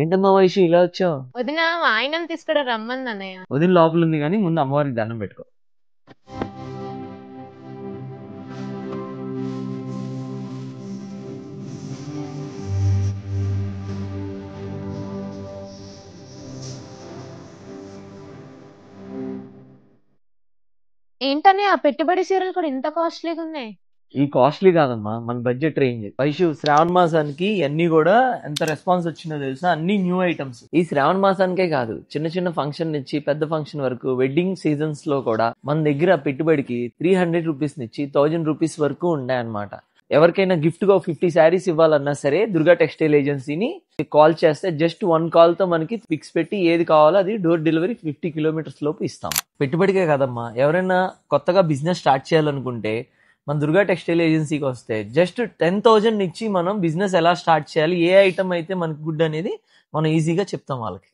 ఏంటమ్మా వైషు ఇలా వచ్చావు? వదిన మా ఆయనని తీసుకురా రమ్మంది అన్నయ్య. వదిన లోపల ఉంది కానీ ముందు అమ్మవారికి దండం పెట్టుకో. ఏంటన్నయ్య ఆ పెట్టుబడి చీరలు కూడా ఇంత కాస్ట్లీగా ఉన్నాయి? ఈ కాస్ట్లీ కాదమ్మా, మన బడ్జెట్ రేంజ్. వైషు, శ్రావణ మాసానికి అన్ని కూడా ఎంత రెస్పాన్స్ వచ్చిందో తెలుసా? అన్ని న్యూ ఐటమ్స్. ఈ శ్రావణ మాసానికే కాదు, చిన్న చిన్న ఫంక్షన్ నుంచి పెద్ద ఫంక్షన్ వరకు వెడ్డింగ్ సీజన్స్ లో కూడా మన దగ్గర పెట్టుబడికి 300 రూపీస్ నుంచి 1000 రూపీస్ వరకు ఉన్నాయన్నమాట. ఎవరికైనా గిఫ్ట్ గా 50 శారీస్ ఇవ్వాలన్నా సరే దుర్గా టెక్స్టైల్ ఏజెన్సీని కాల్ చేస్తే జస్ట్ 1 కాల్ తో మనకి ఫిక్స్ పెట్టి ఏది కావాలో అది డోర్ డెలివరీ 50 కిలోమీటర్స్ లోపు ఇస్తాం. పెట్టుబడికే కదమ్మా, ఎవరైనా కొత్తగా బిజినెస్ స్టార్ట్ చేయాలనుకుంటే మన దుర్గా టెక్స్టైల్ ఏజెన్సీకి వస్తే జస్ట్ 10,000 ఇచ్చి మనం బిజినెస్ ఎలా స్టార్ట్ చేయాలి, ఏ ఐటమ్ అయితే మనకి గుడ్ అనేది మనం ఈజీగా చెప్తాం వాళ్ళకి.